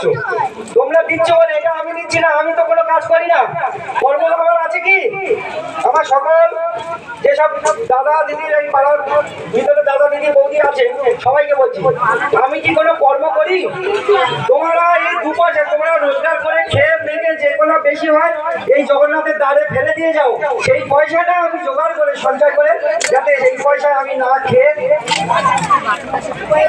দিচ্ছ, তোমরা দিচ্ছ বলে এটা আমি দিচ্ছি না। আমি তো কোনো কাজ করি না, কর্ম আমার আছে কি? আমার সকল যেসব দাদা দিদি এই পাড়ার ভিতরে দাদা দিদি বৌদি আছে সবাইকে বলছি, আমি কি কোনো কর্ম করি? তোমরা এই 2 পয়সা তোমরা রোজগার করে খেয়ে মেখে যে কোনো বেশি হয় এই জগন্নাথের দ্বারে ফেলে দিয়ে যাও, সেই পয়সাটা আমি জোগাড় করে সঞ্চয় করে যাতে এই পয়সা আমি না খেয়ে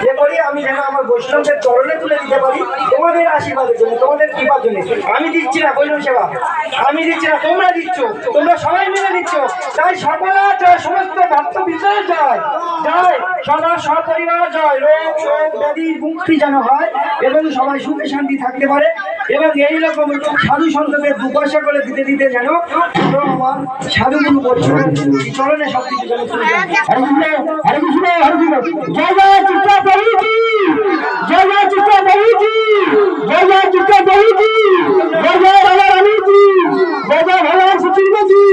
যে করি, আমি যেন আমার বৈষ্ণবদের চরণে তুলে দিতে পারি তোমাদের আশীর্বাদের জন্য, তোমাদের কৃপার জন্য। আমি দিচ্ছি না বৈষ্ণব সেবা, আমি দিচ্ছি না, তোমরা দিচ্ছ, তোমরা সবাই মিলে দিচ্ছ। তাই সকলা জয়, সমস্ত ভক্ত বিজয় জয় জয়, সদা সপরিবার জয়, রোগ শোক ব্যাধির মুক্তি যেন হয় এবং সবাই সুখে শান্তি থাকতে পারে। এবং এইরকম সাধু সন্তদের 2 পয়সা করে দিতে দিতে যেন আমার সাধুগুরু বৈষ্ণবের চরণে সবকিছু যেন তুলে যায়। হরে কৃষ্ণ হরে কৃষ্ণ। জয় জয় চিত্রা প্রভুজি, জয় জয় চিত্রা প্রভুজি, জয় জয় চিত্রা প্রভুজি, জয় জয় রাধা রানীজি, জয় জয় ভগবান সুচিন্দ্রজি,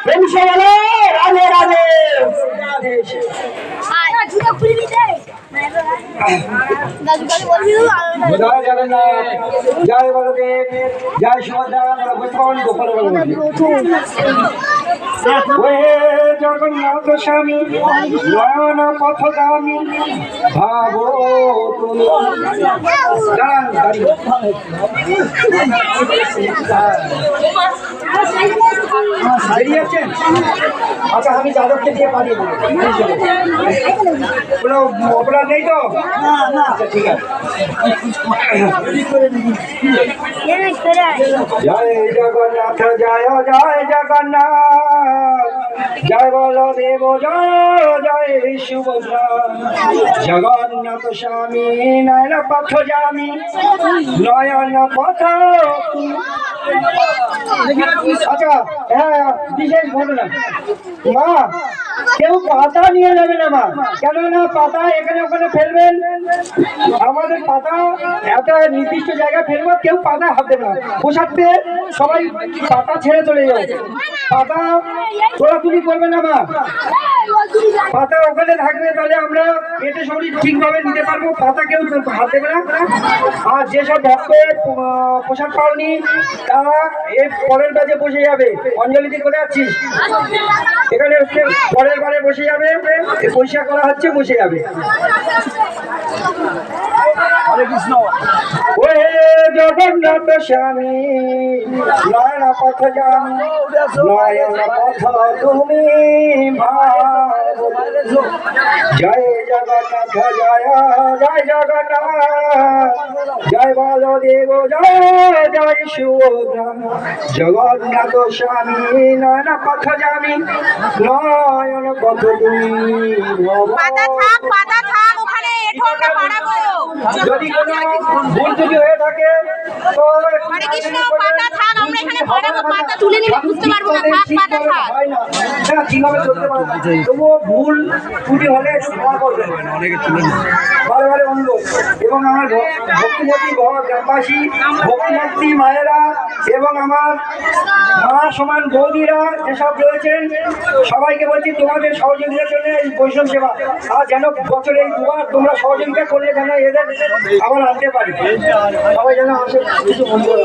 প্রেম সে বলে রাধে রাধে। জয় জগন্নাথ, জয় বলদেব, জয় সুভদ্রা, গোপাল জগন্নাথ স্বামী নয়ন পথগামী ভাবো তুমি। বেরিয়েছেন? আচ্ছা, আমি যাদবকে দিয়ে পাঠিয়ে দেবো, কোনো অপরাধ নেই তো? আচ্ছা ঠিক আছে। জয় জগন্নাথ, জয় জয় জগন্নাথ, জয় বলদেব, জয় জয় সুভদ্রা, জগন্নাথ স্বামী নয়ন পথ যামি, নয়ন পথ। আচ্ছা হ্যাঁ, বিশেষ ঘটনা, মা কেউ পাতা নিয়ে যাবে না মা, কেননা পাতা এখানে ওখানে ফেলবেন, আমাদের পাতা একটা নির্দিষ্ট জায়গায় ফেলবো, কেউ পাতা হাত দেবে না। পোশাকতে সবাই পাতা ছেড়ে চলে যাবে, পাতা তোলাতুলি করবে না মা, পাতা ওখানে থাকবে, তাহলে আমরা পেটে শরীর ঠিকভাবে নিতে পারবো, পাতা কেউ হাত দেবে না। আর যেসব ভক্তের পোশাক পাওনি তারা এই পরের বাজে বসে যাবে, অঞ্জলি দিয়ে করে যাচ্ছিস এখানে পরের বারে বসে যাবে, পরিষ্কার করা হচ্ছে, বসে যাবে। হরে কৃষ্ণ। ওহে জগন্নাথ স্বামী নয়ন পথ যামি, নয়ন পথ তুমি ভাবো। জয় জগন্নাথ, জয় জয় জগন্নাথ, জয় বলদেব, জয় জয় সুভদ্রা, জগন্নাথ স্বামী নয়ন পথ যামি, নয়ন পথ তুমি যদি কোনো ভুল ত্রুটি হয়ে থাকে তো হরে কৃষ্ণ। পাতা থাক, আমরা এখানে পড়াবো, পাতা তুলে নিলে বুঝতে পারবো না, থাক পাতা থাক। না ঠিকভাবে চলতে পারবো না, তবুও ভুল ত্রুটি হলে ক্ষমা করবেন, অনেকে তুলে বারে বারে অনুরোধ। এবং আমার ভক্তিমতী গ্রামবাসী, ভক্তিমতী মায়েরা এবং আমার মা সমান বৌদিরা যেসব রয়েছেন সবাইকে বলছি তোমাদের সহযোগিতার জন্য এই বৈষ্ণব সেবা, আর যেন বছরে এই 2 বার তোমরা সহযোগিতা করলে যেন এদের আবার আনতে পারি, সবাই যেন আসে কিছু বন্ধু করে।